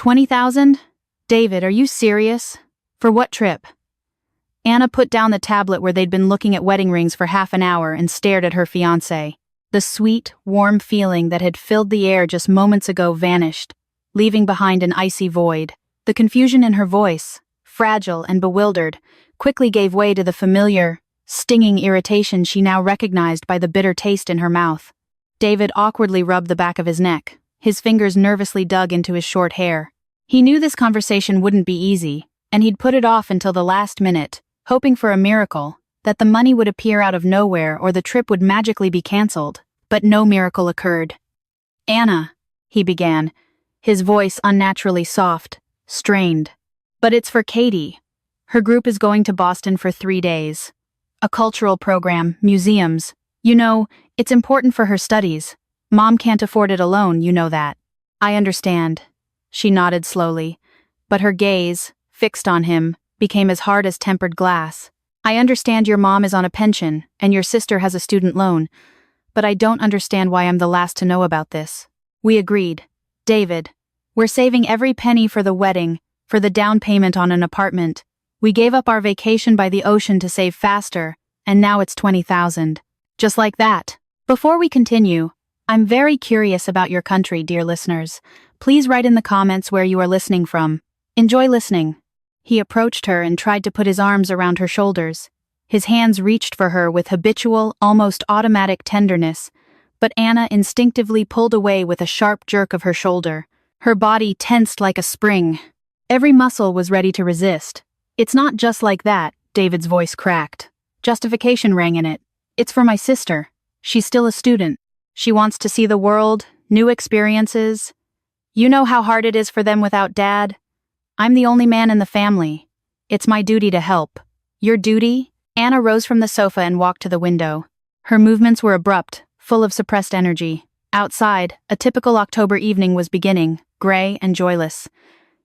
20,000? David, are you serious? For what trip? Anna put down the tablet where they'd been looking at wedding rings for half an hour and stared at her fiancé. The sweet, warm feeling that had filled the air just moments ago vanished, leaving behind an icy void. The confusion in her voice, fragile and bewildered, quickly gave way to the familiar, stinging irritation she now recognized by the bitter taste in her mouth. David awkwardly rubbed the back of his neck. His fingers nervously dug into his short hair. He knew this conversation wouldn't be easy, and he'd put it off until the last minute, hoping for a miracle, that the money would appear out of nowhere or the trip would magically be cancelled. But no miracle occurred. "Anna," he began, his voice unnaturally soft, strained. "But it's for Katie. Her group is going to Boston for 3 days. A cultural program, museums. You know, it's important for her studies. Mom can't afford it alone, you know that." "I understand." She nodded slowly, but her gaze, fixed on him, became as hard as tempered glass. "I understand your mom is on a pension, and your sister has a student loan, but I don't understand why I'm the last to know about this." We agreed. "David, we're saving every penny for the wedding, for the down payment on an apartment. We gave up our vacation by the ocean to save faster, and now it's 20,000. Just like that." Before we continue, I'm very curious about your country, dear listeners. Please write in the comments where you are listening from. Enjoy listening. He approached her and tried to put his arms around her shoulders. His hands reached for her with habitual, almost automatic tenderness, but Anna instinctively pulled away with a sharp jerk of her shoulder. Her body tensed like a spring. Every muscle was ready to resist. "It's not just like that," David's voice cracked. Justification rang in it. "It's for my sister. She's still a student. She wants to see the world, new experiences. You know how hard it is for them without Dad? I'm the only man in the family. It's my duty to help." "Your duty?" Anna rose from the sofa and walked to the window. Her movements were abrupt, full of suppressed energy. Outside, a typical October evening was beginning, gray and joyless.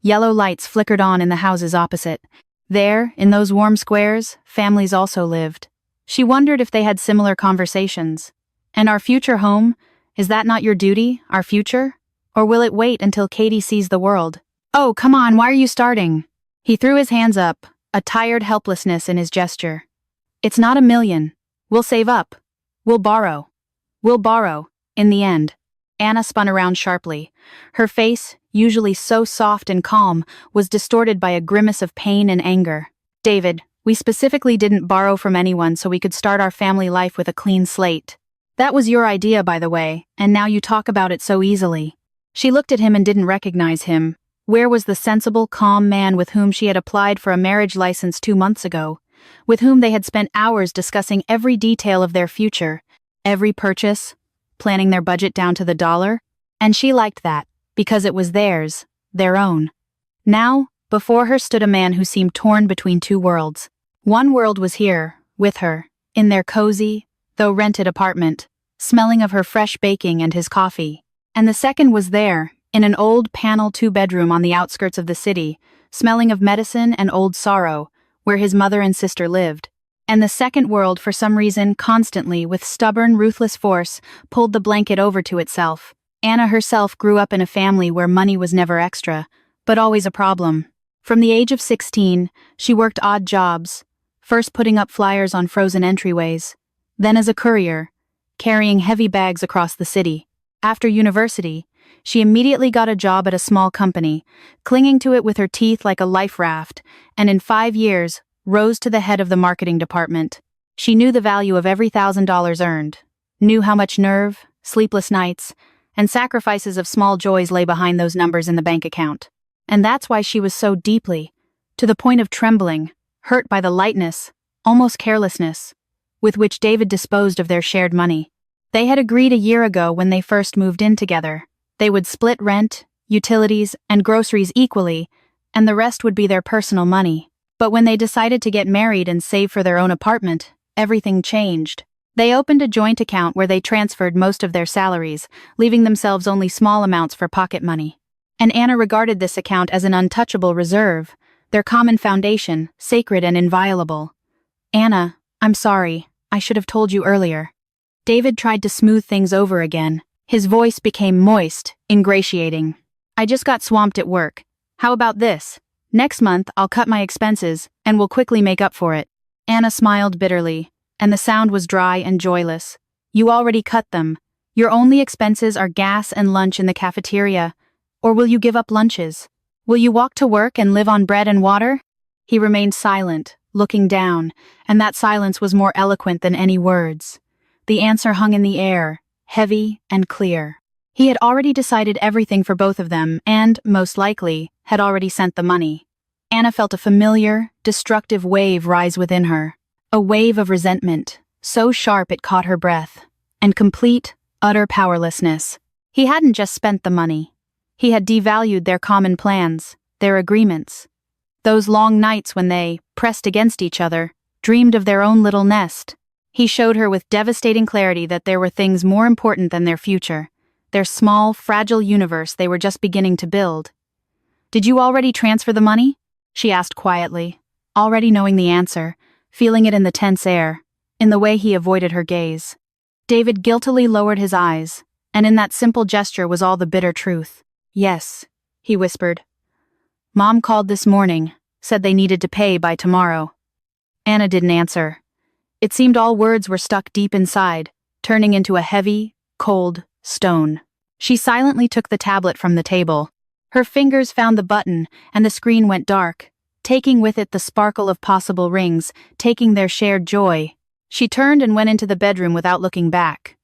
Yellow lights flickered on in the houses opposite. There, in those warm squares, families also lived. She wondered if they had similar conversations. "And our future home? Is that not your duty, our future? Or will it wait until Katie sees the world?" "Oh, come on, why are you starting?" He threw his hands up, a tired helplessness in his gesture. "It's not $1 million. We'll save up. We'll borrow. We'll borrow, in the end." Anna spun around sharply. Her face, usually so soft and calm, was distorted by a grimace of pain and anger. "David, we specifically didn't borrow from anyone so we could start our family life with a clean slate. That was your idea, by the way, and now you talk about it so easily." She looked at him and didn't recognize him. Where was the sensible, calm man with whom she had applied for a marriage license 2 months ago? With whom they had spent hours discussing every detail of their future, every purchase, planning their budget down to the dollar? And she liked that, because it was theirs, their own. Now, before her stood a man who seemed torn between two worlds. One world was here, with her, in their cozy, though rented apartment, smelling of her fresh baking and his coffee. And the second was there, in an old panel 2-bedroom on the outskirts of the city, smelling of medicine and old sorrow, where his mother and sister lived. And the second world, for some reason, constantly, with stubborn, ruthless force, pulled the blanket over to itself. Anna herself grew up in a family where money was never extra, but always a problem. From the age of 16, she worked odd jobs, first putting up flyers on frozen entryways, then as a courier, carrying heavy bags across the city. After university, she immediately got a job at a small company, clinging to it with her teeth like a life raft, and in 5 years, rose to the head of the marketing department. She knew the value of every $1,000 earned, knew how much nerve, sleepless nights, and sacrifices of small joys lay behind those numbers in the bank account. And that's why she was so deeply, to the point of trembling, hurt by the lightness, almost carelessness, with which David disposed of their shared money. They had agreed a year ago when they first moved in together. They would split rent, utilities, and groceries equally, and the rest would be their personal money. But when they decided to get married and save for their own apartment, everything changed. They opened a joint account where they transferred most of their salaries, leaving themselves only small amounts for pocket money. And Anna regarded this account as an untouchable reserve, their common foundation, sacred and inviolable. "Anna, I'm sorry, I should have told you earlier." David tried to smooth things over again. His voice became moist, ingratiating. "I just got swamped at work. How about this? Next month, I'll cut my expenses, and we'll quickly make up for it. Anna smiled bitterly, and the sound was dry and joyless. You already cut them. Your only expenses are gas and lunch in the cafeteria. Or will you give up lunches? Will you walk to work and live on bread and water? He remained silent, looking down, and that silence was more eloquent than any words. The answer hung in the air, heavy and clear. He had already decided everything for both of them and, most likely, had already sent the money. Anna felt a familiar, destructive wave rise within her. A wave of resentment, so sharp it caught her breath, and complete, utter powerlessness. He hadn't just spent the money. He had devalued their common plans, their agreements. Those long nights when they, pressed against each other, dreamed of their own little nest. He showed her with devastating clarity that there were things more important than their future, their small, fragile universe they were just beginning to build. Did you already transfer the money? She asked quietly, already knowing the answer, feeling it in the tense air, in the way he avoided her gaze. David guiltily lowered his eyes, and in that simple gesture was all the bitter truth. Yes, he whispered. Mom called this morning, said they needed to pay by tomorrow. Anna didn't answer. It seemed all words were stuck deep inside, turning into a heavy, cold stone. She silently took the tablet from the table. Her fingers found the button, and the screen went dark, taking with it the sparkle of possible rings, taking their shared joy. She turned and went into the bedroom without looking back.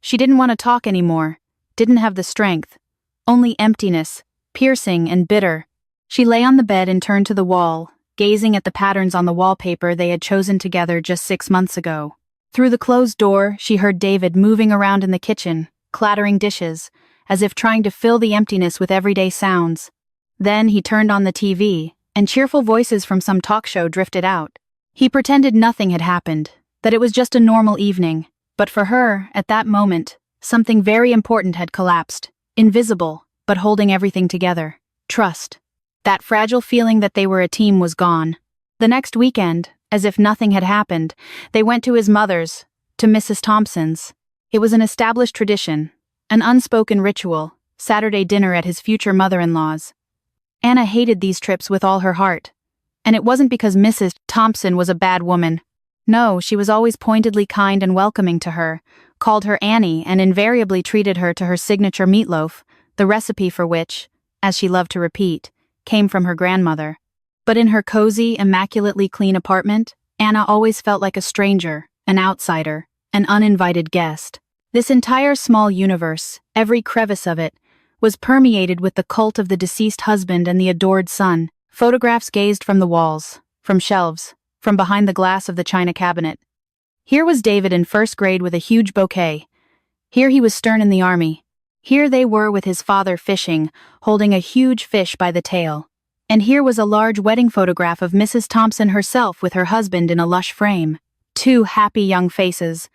She didn't want to talk anymore, didn't have the strength. Only emptiness, piercing and bitter. She lay on the bed and turned to the wall, gazing at the patterns on the wallpaper they had chosen together just 6 months ago. Through the closed door, she heard David moving around in the kitchen, clattering dishes, as if trying to fill the emptiness with everyday sounds. Then he turned on the TV, and cheerful voices from some talk show drifted out. He pretended nothing had happened, that it was just a normal evening, but for her, at that moment, something very important had collapsed, invisible, but holding everything together. Trust. That fragile feeling that they were a team was gone. The next weekend, as if nothing had happened, they went to his mother's, to Mrs. Thompson's. It was an established tradition, an unspoken ritual, Saturday dinner at his future mother-in-law's. Anna hated these trips with all her heart. And it wasn't because Mrs. Thompson was a bad woman. No, she was always pointedly kind and welcoming to her, called her Annie and invariably treated her to her signature meatloaf, the recipe for which, as she loved to repeat, came from her grandmother. But in her cozy, immaculately clean apartment, Anna always felt like a stranger, an outsider, an uninvited guest. This entire small universe, every crevice of it, was permeated with the cult of the deceased husband and the adored son. Photographs gazed from the walls, from shelves, from behind the glass of the china cabinet. Here was David in first grade with a huge bouquet. Here he was stern in the army. Here they were with his father fishing, holding a huge fish by the tail. And here was a large wedding photograph of Mrs. Thompson herself with her husband in a lush frame. 2 happy young faces,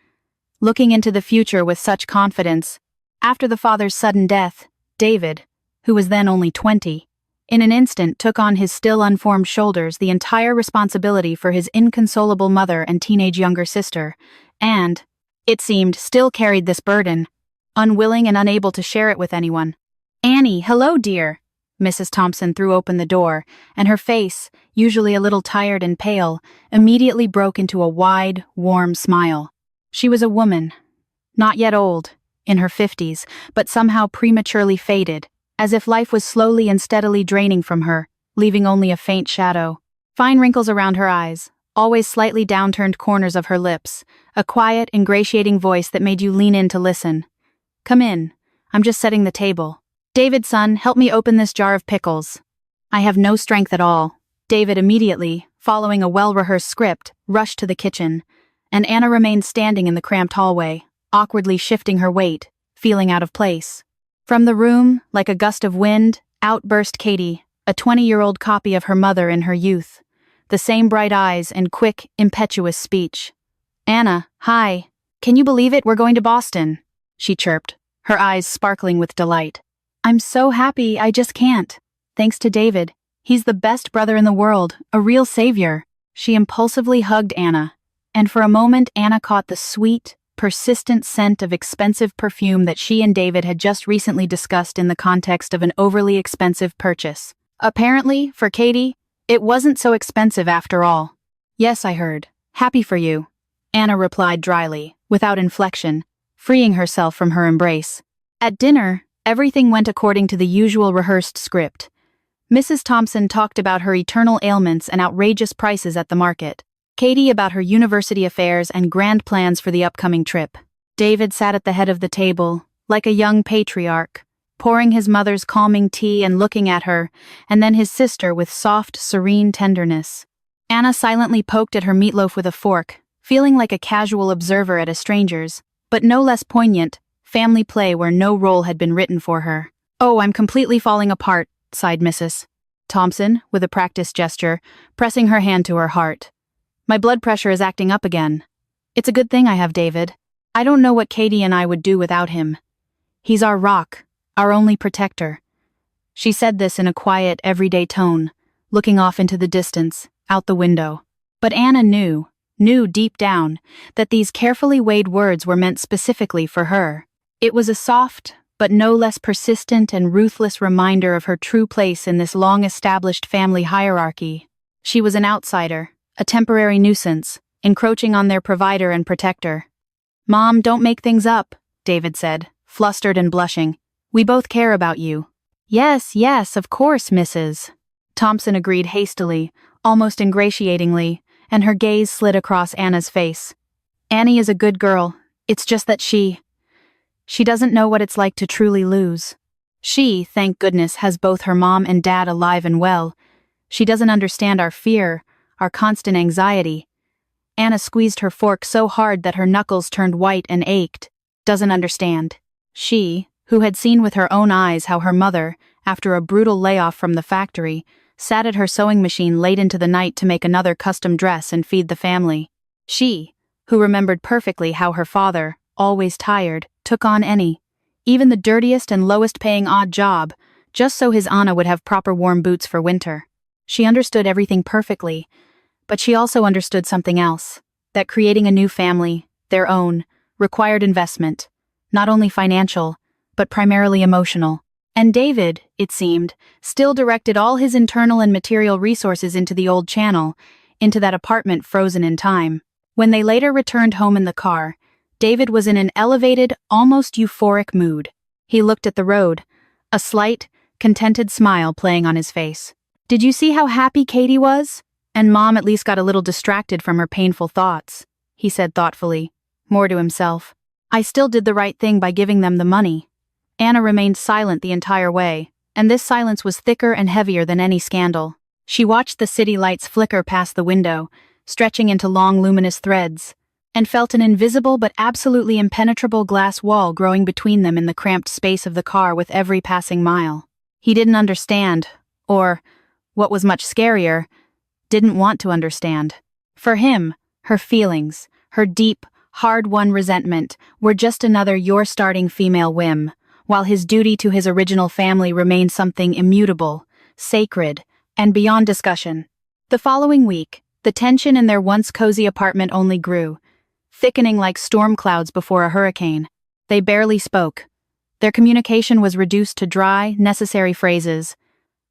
looking into the future with such confidence. After the father's sudden death, David, who was then only 20, in an instant took on his still unformed shoulders the entire responsibility for his inconsolable mother and teenage younger sister, and, it seemed, still carried this burden, unwilling and unable to share it with anyone. "Annie, hello, dear." Mrs. Thompson threw open the door, and her face, usually a little tired and pale, immediately broke into a wide, warm smile. She was a woman, not yet old, in her 50s, but somehow prematurely faded, as if life was slowly and steadily draining from her, leaving only a faint shadow. Fine wrinkles around her eyes, always slightly downturned corners of her lips, a quiet, ingratiating voice that made you lean in to listen. "Come in. I'm just setting the table. David, son, help me open this jar of pickles." "I have no strength at all." David immediately, following a well-rehearsed script, rushed to the kitchen, and Anna remained standing in the cramped hallway, awkwardly shifting her weight, feeling out of place. From the room, like a gust of wind, out burst Katie, a 20-year-old copy of her mother in her youth. The same bright eyes and quick, impetuous speech. "Anna, hi. Can you believe it? We're going to Boston," she chirped, her eyes sparkling with delight. "I'm so happy, I just can't. Thanks to David. He's the best brother in the world, a real savior." She impulsively hugged Anna, and for a moment Anna caught the sweet, persistent scent of expensive perfume that she and David had just recently discussed in the context of an overly expensive purchase. Apparently, for Katie, it wasn't so expensive after all. Yes, I heard. Happy for you. Anna replied dryly, without inflection, freeing herself from her embrace. At dinner, everything went according to the usual rehearsed script. Mrs. Thompson talked about her eternal ailments and outrageous prices at the market. Katie about her university affairs and grand plans for the upcoming trip. David sat at the head of the table, like a young patriarch, pouring his mother's calming tea and looking at her, and then his sister with soft, serene tenderness. Anna silently poked at her meatloaf with a fork, feeling like a casual observer at a stranger's, but no less poignant, family play where no role had been written for her. "Oh, I'm completely falling apart," sighed Mrs. Thompson, with a practiced gesture, pressing her hand to her heart. "My blood pressure is acting up again. It's a good thing I have David. I don't know what Katie and I would do without him. He's our rock, our only protector." She said this in a quiet, everyday tone, looking off into the distance, out the window. But Anna knew deep down, that these carefully weighed words were meant specifically for her. It was a soft, but no less persistent and ruthless reminder of her true place in this long-established family hierarchy. She was an outsider, a temporary nuisance, encroaching on their provider and protector. "Mom, don't make things up," David said, flustered and blushing. "We both care about you." Yes, of course, Mrs. Thompson agreed hastily, almost ingratiatingly, and her gaze slid across Anna's face. "Annie is a good girl. It's just that she doesn't know what it's like to truly lose. She, thank goodness, has both her mom and dad alive and well. She doesn't understand our fear, our constant anxiety." Anna squeezed her fork so hard that her knuckles turned white and ached. Doesn't understand. She, who had seen with her own eyes how her mother, after a brutal layoff from the factory, sat at her sewing machine late into the night to make another custom dress and feed the family. She, who remembered perfectly how her father, always tired, took on any, even the dirtiest and lowest-paying odd job, just so his Anna would have proper warm boots for winter. She understood everything perfectly, but she also understood something else, that creating a new family, their own, required investment, not only financial, but primarily emotional. And David, it seemed, still directed all his internal and material resources into the old channel, into that apartment frozen in time. When they later returned home in the car, David was in an elevated, almost euphoric mood. He looked at the road, a slight, contented smile playing on his face. "Did you see how happy Katie was? And Mom at least got a little distracted from her painful thoughts," he said thoughtfully, more to himself. "I still did the right thing by giving them the money." Anna remained silent the entire way, and this silence was thicker and heavier than any scandal. She watched the city lights flicker past the window, stretching into long luminous threads, and felt an invisible but absolutely impenetrable glass wall growing between them in the cramped space of the car with every passing mile. He didn't understand, or, what was much scarier, didn't want to understand. For him, her feelings, her deep, hard-won resentment, were just another you're-starting female whim, while his duty to his original family remained something immutable, sacred, and beyond discussion. The following week, the tension in their once cozy apartment only grew, thickening like storm clouds before a hurricane. They barely spoke. Their communication was reduced to dry, necessary phrases.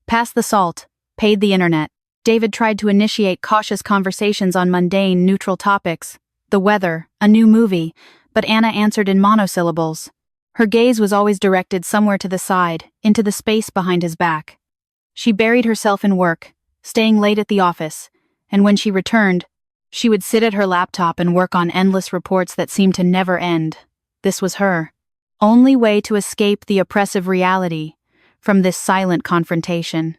"Pass the salt," "paid the internet." David tried to initiate cautious conversations on mundane, neutral topics, the weather, a new movie, but Anna answered in monosyllables. Her gaze was always directed somewhere to the side, into the space behind his back. She buried herself in work, staying late at the office, and when she returned, she would sit at her laptop and work on endless reports that seemed to never end. This was her only way to escape the oppressive reality from this silent confrontation.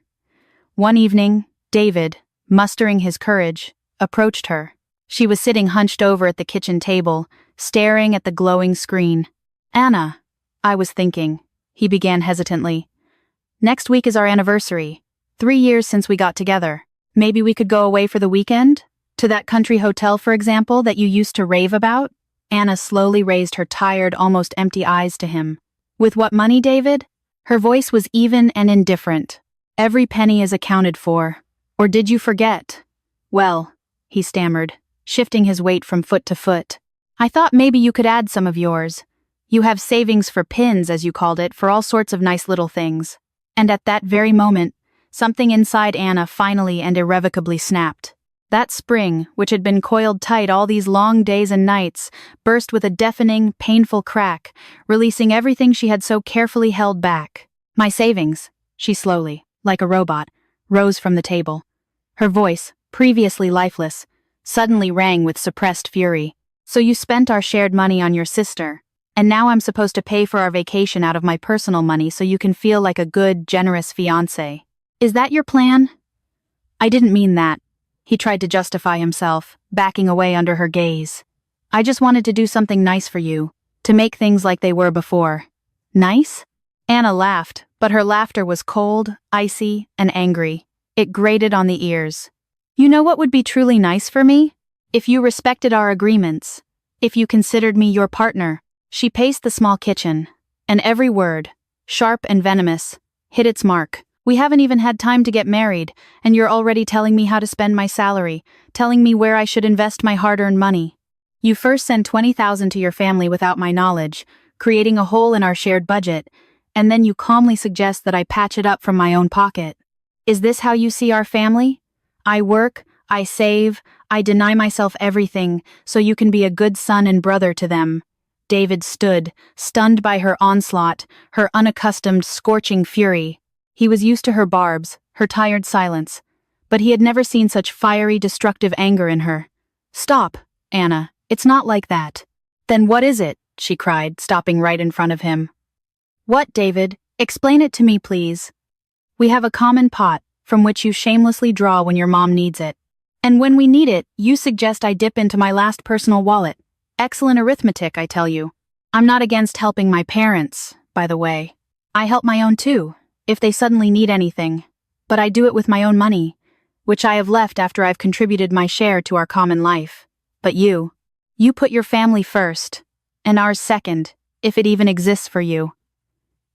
One evening, David, mustering his courage, approached her. She was sitting hunched over at the kitchen table, staring at the glowing screen. "Anna, I was thinking," he began hesitantly. "Next week is our anniversary. 3 years since we got together. Maybe we could go away for the weekend? To that country hotel, for example, that you used to rave about?" Anna slowly raised her tired, almost empty eyes to him. "With what money, David?" Her voice was even and indifferent. "Every penny is accounted for. Or did you forget?" "Well," he stammered, shifting his weight from foot to foot. "I thought maybe you could add some of yours. You have savings for pins, as you called it, for all sorts of nice little things." And at that very moment, Something inside Anna finally and irrevocably snapped. That spring, which had been coiled tight all these long days and nights, burst with a deafening, painful crack, releasing everything she had so carefully held back. "My savings," she slowly, like a robot, rose from the table. Her voice, previously lifeless, suddenly rang with suppressed fury. "So you spent our shared money on your sister, and now I'm supposed to pay for our vacation out of my personal money so you can feel like a good, generous fiancé. Is that your plan?" "I didn't mean that." He tried to justify himself, backing away under her gaze. "I just wanted to do something nice for you, to make things like they were before." "Nice?" Anna laughed, but her laughter was cold, icy, and angry. It grated on the ears. "You know what would be truly nice for me? If you respected our agreements. If you considered me your partner." She paced the small kitchen, and every word, sharp and venomous, hit its mark. "We haven't even had time to get married, and you're already telling me how to spend my salary, telling me where I should invest my hard-earned money. You first send $20,000 to your family without my knowledge, creating a hole in our shared budget, and then you calmly suggest that I patch it up from my own pocket. Is this how you see our family? I work, I save, I deny myself everything, so you can be a good son and brother to them." David stood, stunned by her onslaught, her unaccustomed, scorching fury. He was used to her barbs, her tired silence, but he had never seen such fiery, destructive anger in her. "Stop, Anna, it's not like that." "Then what is it?" she cried, stopping right in front of him. "What, David? Explain it to me, please." "We have a common pot, from which you shamelessly draw when your mom needs it. And when we need it, you suggest I dip into my last personal wallet. Excellent arithmetic, I tell you. I'm not against helping my parents, by the way. I help my own too, if they suddenly need anything. But I do it with my own money, which I have left after I've contributed my share to our common life. But you put your family first, and ours second, if it even exists for you."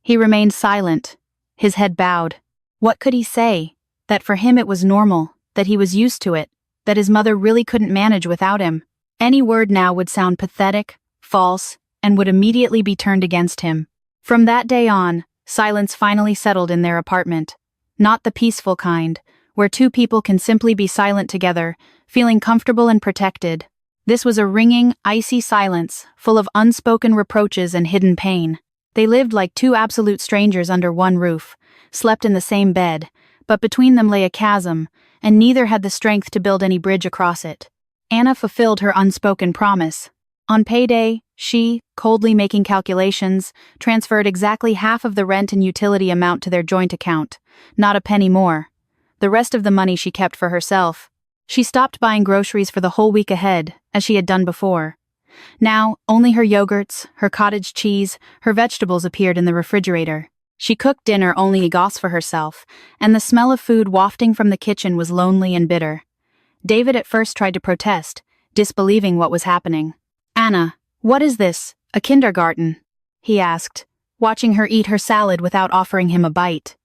He remained silent, his head bowed. What could he say? That for him it was normal, that he was used to it, that his mother really couldn't manage without him. Any word now would sound pathetic, false, and would immediately be turned against him. From that day on, silence finally settled in their apartment. Not the peaceful kind, where two people can simply be silent together, feeling comfortable and protected. This was a ringing, icy silence, full of unspoken reproaches and hidden pain. They lived like two absolute strangers under one roof, slept in the same bed, but between them lay a chasm, and neither had the strength to build any bridge across it. Anna fulfilled her unspoken promise. On payday, she, coldly making calculations, transferred exactly half of the rent and utility amount to their joint account, not a penny more. The rest of the money she kept for herself. She stopped buying groceries for the whole week ahead, as she had done before. Now, only her yogurts, her cottage cheese, her vegetables appeared in the refrigerator. She cooked dinner only a gosse for herself, and the smell of food wafting from the kitchen was lonely and bitter. David at first tried to protest, disbelieving what was happening. "Anna, what is this, a kindergarten?" he asked, watching her eat her salad without offering him a bite.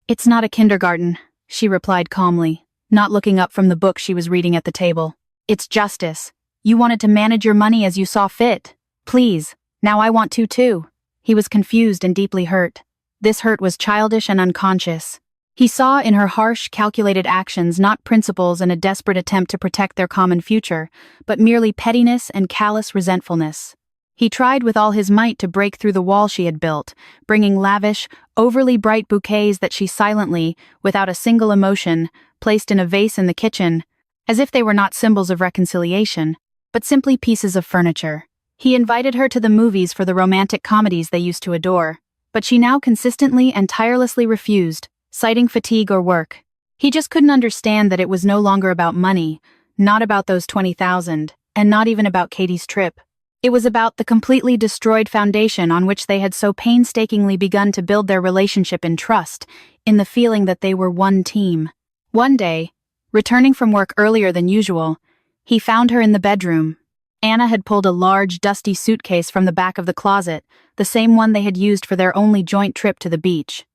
"It's not a kindergarten," she replied calmly, not looking up from the book she was reading at the table. "It's justice. You wanted to manage your money as you saw fit. Please, now I want to too." He was confused and deeply hurt. This hurt was childish and unconscious. He saw in her harsh, calculated actions not principles and a desperate attempt to protect their common future, but merely pettiness and callous resentfulness. He tried with all his might to break through the wall she had built, bringing lavish, overly bright bouquets that she silently, without a single emotion, placed in a vase in the kitchen, as if they were not symbols of reconciliation, but simply pieces of furniture. He invited her to the movies for the romantic comedies they used to adore, but she now consistently and tirelessly refused, citing fatigue or work. He just couldn't understand that it was no longer about money, not about those 20,000, and not even about Katie's trip. It was about the completely destroyed foundation on which they had so painstakingly begun to build their relationship in trust, in the feeling that they were one team. One day, returning from work earlier than usual, he found her in the bedroom. Anna had pulled a large, dusty suitcase from the back of the closet, the same one they had used for their only joint trip to the beach.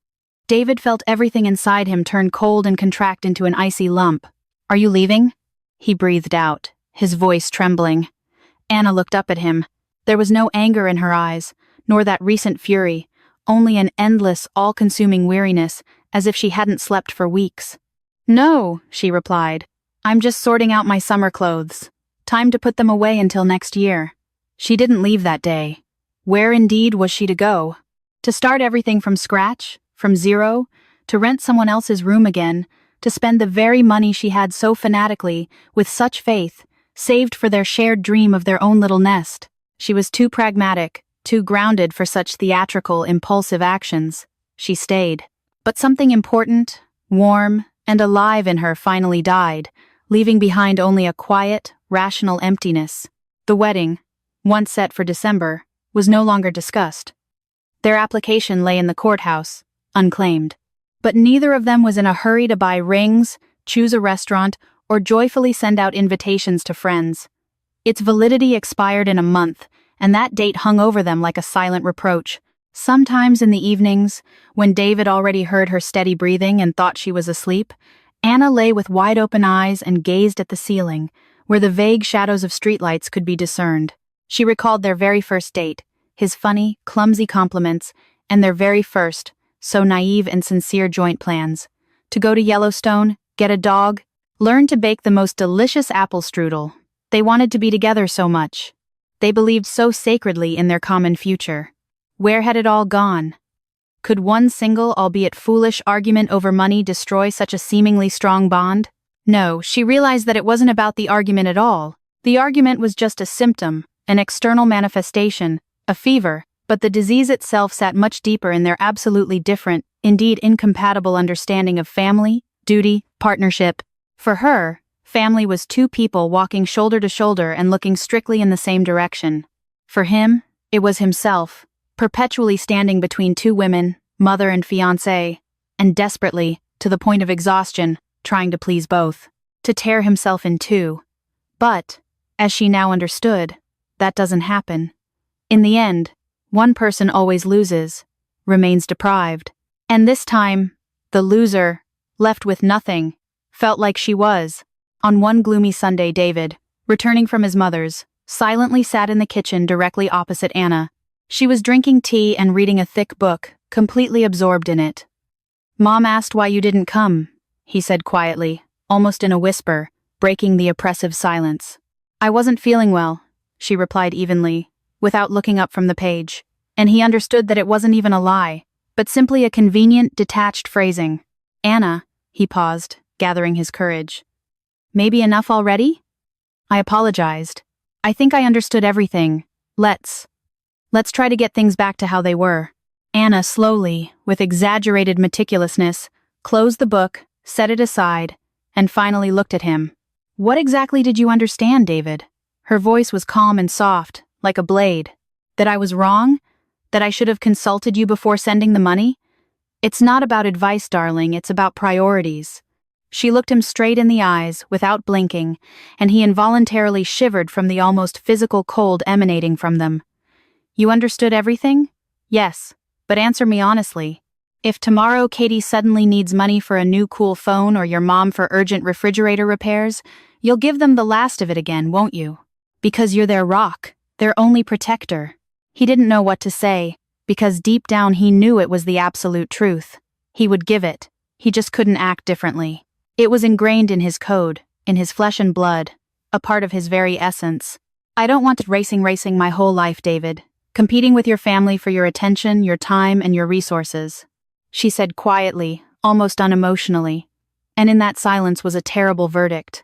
David felt everything inside him turn cold and contract into an icy lump. "Are you leaving?" he breathed out, his voice trembling. Anna looked up at him. There was no anger in her eyes, nor that recent fury, only an endless, all-consuming weariness, as if she hadn't slept for weeks. "No," she replied. "I'm just sorting out my summer clothes. Time to put them away until next year." She didn't leave that day. Where indeed was she to go? To start everything from scratch, from zero, to rent someone else's room again, to spend the very money she had so fanatically, with such faith, saved for their shared dream of their own little nest. She was too pragmatic, too grounded for such theatrical, impulsive actions. She stayed. But something important, warm, and alive in her finally died, leaving behind only a quiet, rational emptiness. The wedding, once set for December, was no longer discussed. Their application lay in the courthouse, unclaimed. But neither of them was in a hurry to buy rings, choose a restaurant, or joyfully send out invitations to friends. Its validity expired in a month, and that date hung over them like a silent reproach. Sometimes in the evenings, when David already heard her steady breathing and thought she was asleep, Anna lay with wide-open eyes and gazed at the ceiling, where the vague shadows of streetlights could be discerned. She recalled their very first date, his funny, clumsy compliments, and their very first, so naive and sincere joint plans. To go to Yellowstone, get a dog, learn to bake the most delicious apple strudel. They wanted to be together so much. They believed so sacredly in their common future. Where had it all gone? Could one single, albeit foolish, argument over money destroy such a seemingly strong bond? No, she realized that it wasn't about the argument at all. The argument was just a symptom, an external manifestation, a fever, but the disease itself sat much deeper in their absolutely different, indeed incompatible understanding of family, duty, partnership. For her, family was two people walking shoulder to shoulder and looking strictly in the same direction. For him, it was himself, perpetually standing between two women, mother and fiancée, and desperately, to the point of exhaustion, trying to please both, to tear himself in two. But, as she now understood, that doesn't happen. In the end, one person always loses, remains deprived. And this time, the loser, left with nothing, felt like she was. On one gloomy Sunday, David, returning from his mother's, silently sat in the kitchen directly opposite Anna. She was drinking tea and reading a thick book, completely absorbed in it. "Mom asked why you didn't come," he said quietly, almost in a whisper, breaking the oppressive silence. "I wasn't feeling well," she replied evenly, without looking up from the page, and he understood that it wasn't even a lie, but simply a convenient, detached phrasing. "Anna," he paused, gathering his courage. "Maybe enough already?" I apologized. "I think I understood everything. Let's try to get things back to how they were." Anna slowly, with exaggerated meticulousness, closed the book, set it aside, and finally looked at him. "What exactly did you understand, David?" Her voice was calm and soft, like a blade. "That I was wrong? That I should have consulted you before sending the money? It's not about advice, darling, it's about priorities." She looked him straight in the eyes, without blinking, and he involuntarily shivered from the almost physical cold emanating from them. "You understood everything?" "Yes, but answer me honestly. If tomorrow Katie suddenly needs money for a new cool phone or your mom for urgent refrigerator repairs, you'll give them the last of it again, won't you? Because you're their rock, their only protector." He didn't know what to say, because deep down he knew it was the absolute truth. He would give it. He just couldn't act differently. It was ingrained in his code, in his flesh and blood, a part of his very essence. "I don't want it racing my whole life, David. Competing with your family for your attention, your time, and your resources," she said quietly, almost unemotionally. And in that silence was a terrible verdict.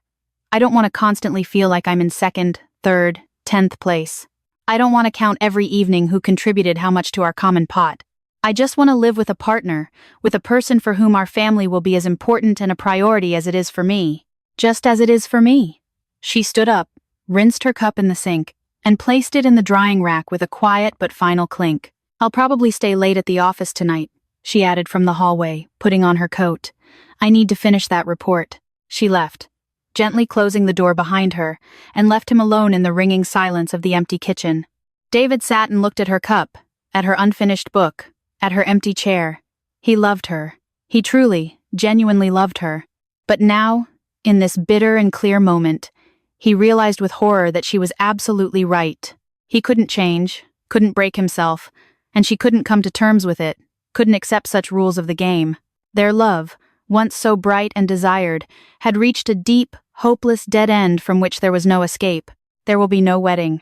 "I don't want to constantly feel like I'm in second, third, 10th place. I don't want to count every evening who contributed how much to our common pot. I just want to live with a partner, with a person for whom our family will be as important and a priority as it is for me. Just as it is for me." She stood up, rinsed her cup in the sink, and placed it in the drying rack with a quiet but final clink. "I'll probably stay late at the office tonight," she added from the hallway, putting on her coat. "I need to finish that report." She left, gently closing the door behind her, and left him alone in the ringing silence of the empty kitchen. David sat and looked at her cup, at her unfinished book, at her empty chair. He loved her. He truly, genuinely loved her. But now, in this bitter and clear moment, he realized with horror that she was absolutely right. He couldn't change, couldn't break himself, and she couldn't come to terms with it, couldn't accept such rules of the game. Their love, once so bright and desired, had reached a deep, hopeless dead end from which there was no escape. There will be no wedding.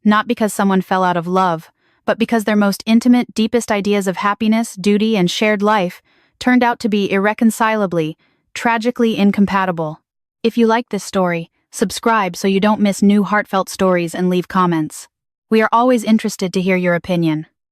Not because someone fell out of love, but because their most intimate, deepest ideas of happiness, duty, and shared life turned out to be irreconcilably, tragically incompatible. If you like this story, subscribe so you don't miss new heartfelt stories and leave comments. We are always interested to hear your opinion.